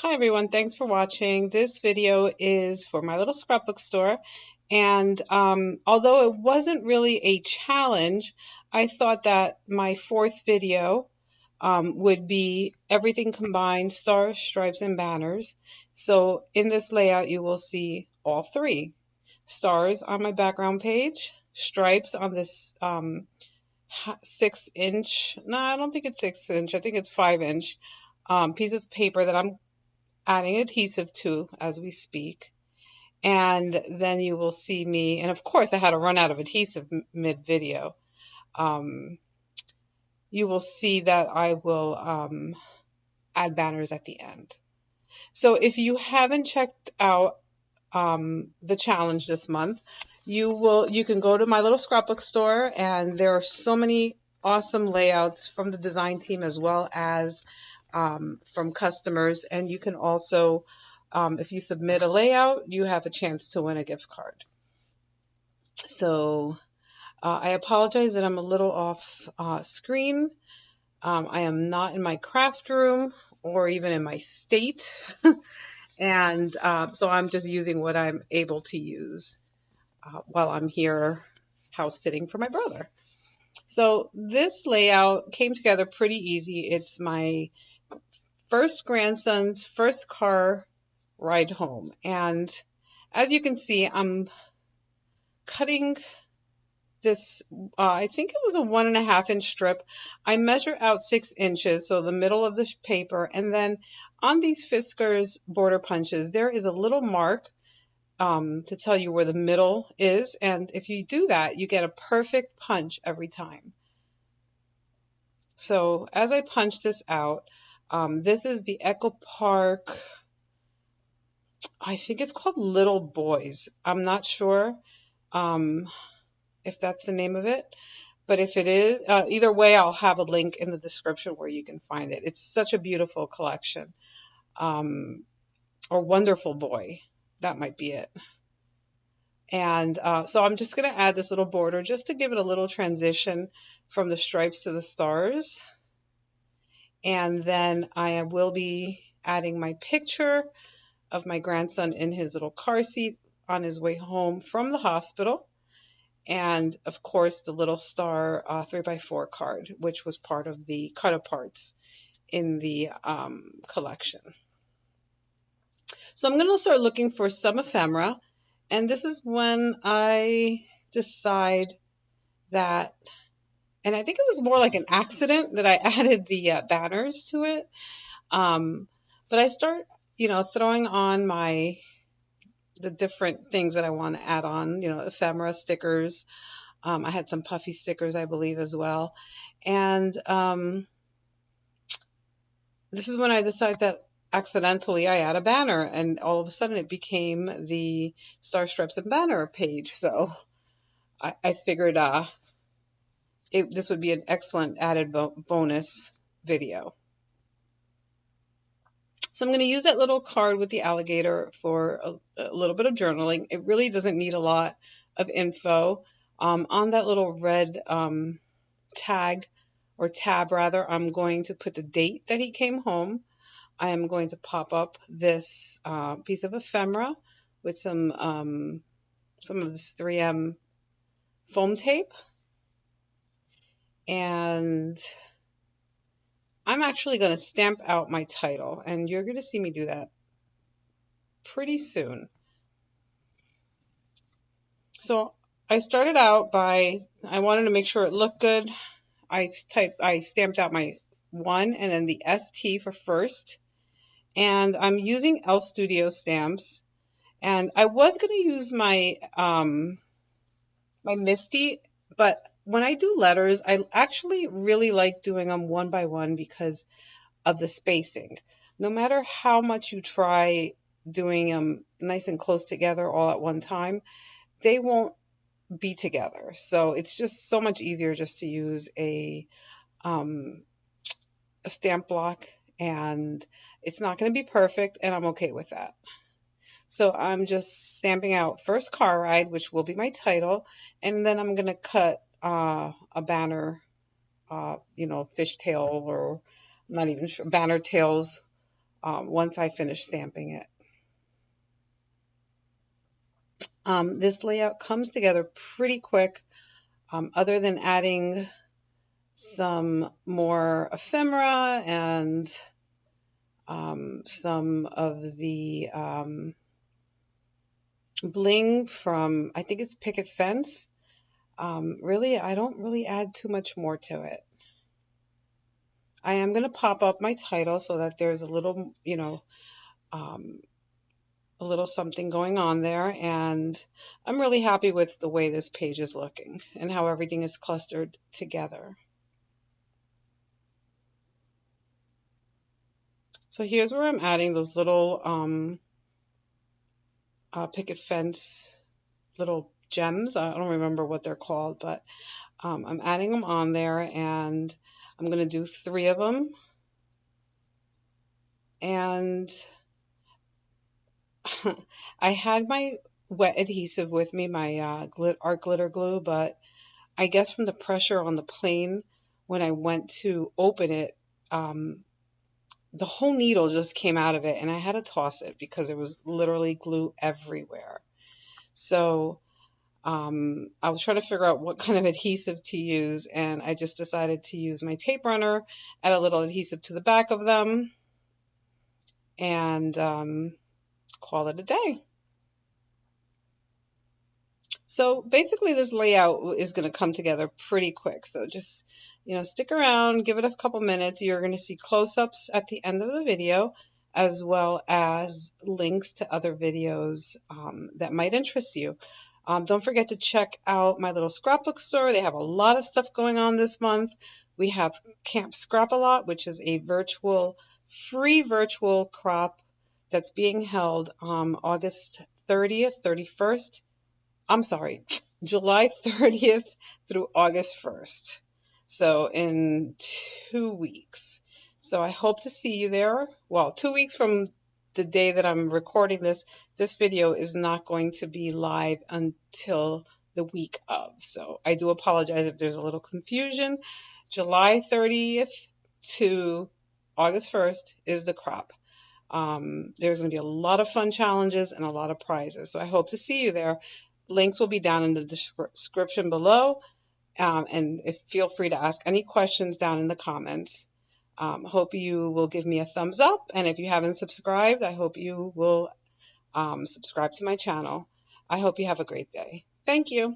Hi everyone, thanks for watching. This video is for my little scrapbook store, and although it wasn't really a challenge, I thought that my fourth video would be everything combined: stars, stripes, and banners. So in this layout you will see all three: stars on my background page, stripes on this 6 inch, no, I don't think it's 6 inch, I think it's 5 inch piece of paper that I'm adding adhesive to as we speak. And then you will see me, and of course I had to run out of adhesive mid-video. Um, you will see that I will add banners at the end. So if you haven't checked out the challenge this month, you can go to my little scrapbook store, and there are so many awesome layouts from the design team as well as from customers. And you can also, if you submit a layout, you have a chance to win a gift card. So I apologize that I'm a little off screen. I am not in my craft room or even in my state. And so I'm just using what I'm able to use while I'm here house sitting for my brother. So this layout came together pretty easy. It's my first grandson's first car ride home. And as you can see, I'm cutting this, I think it was a 1.5 inch strip. I measure out 6 inches, so the middle of the paper. And then on these Fiskars border punches, there is a little mark to tell you where the middle is. And if you do that, you get a perfect punch every time. So as I punch this out, this is the Echo Park, I think it's called Little Boys. I'm not sure if that's the name of it, but if it is, either way, I'll have a link in the description where you can find it. It's such a beautiful collection. Or Wonderful Boy, that might be it. And so I'm just going to add this little border just to give it a little transition from the stripes to the stars. And then I will be adding my picture of my grandson in his little car seat on his way home from the hospital. And of course, the little star 3x4 card, which was part of the cut aparts in the collection. So I'm going to start looking for some ephemera. And this is when I decide that, and I think it was more like an accident that I added the banners to it. But I start, throwing on the different things that I want to add on, ephemera stickers. I had some puffy stickers, I believe, as well. And this is when I decided that accidentally I add a banner, and all of a sudden it became the Star Stripes and Banner page. So I figured this would be an excellent added bonus video. So I'm going to use that little card with the alligator for a little bit of journaling. It really doesn't need a lot of info. On that little red tag, or tab rather, I'm going to put the date that he came home. I am going to pop up this piece of ephemera with some of this 3M foam tape. And I'm actually going to stamp out my title, and you're going to see me do that pretty soon. So I started out I wanted to make sure it looked good. I stamped out my 1 and then the ST for first. And I'm using L Studio stamps. And I was going to use my my Misty, but when I do letters, I actually really like doing them one by one because of the spacing. No matter how much you try doing them nice and close together all at one time, they won't be together. So it's just so much easier just to use a stamp block, and it's not going to be perfect, and I'm okay with that. So I'm just stamping out first car ride, which will be my title, and then I'm going to cut a banner, fishtail, or I'm not even sure, banner tails once I finish stamping it. This layout comes together pretty quick, other than adding some more ephemera and some of the bling from, I think it's Picket Fence. Really, I don't really add too much more to it. I am going to pop up my title so that there's a little, um, a little something going on there. And I'm really happy with the way this page is looking and how everything is clustered together. So here's where I'm adding those little picket fence little gems. I don't remember what they're called, but I'm adding them on there, and I'm going to do 3 of them. And I had my wet adhesive with me, my art glitter glue, but I guess from the pressure on the plane, when I went to open it, the whole needle just came out of it, and I had to toss it because there was literally glue everywhere. So I was trying to figure out what kind of adhesive to use, and I just decided to use my tape runner, add a little adhesive to the back of them, and call it a day. So basically this layout is going to come together pretty quick. So just, stick around, give it a couple minutes. You're going to see close-ups at the end of the video, as well as links to other videos that might interest you. Don't forget to check out my little scrapbook store. They have a lot of stuff going on this month. We have Camp Scrap-A-Lot, which is a free virtual crop that's being held August 30th, 31st. I'm sorry, July 30th through August 1st. So in 2 weeks. So I hope to see you there. Well, 2 weeks from the day that I'm recording this video is not going to be live until the week of. So I do apologize if there's a little confusion. July 30th to August 1st is the crop. There's going to be a lot of fun challenges and a lot of prizes. So I hope to see you there. Links will be down in the description below. And feel free to ask any questions down in the comments. Hope you will give me a thumbs up. And if you haven't subscribed, I hope you will subscribe to my channel. I hope you have a great day. Thank you.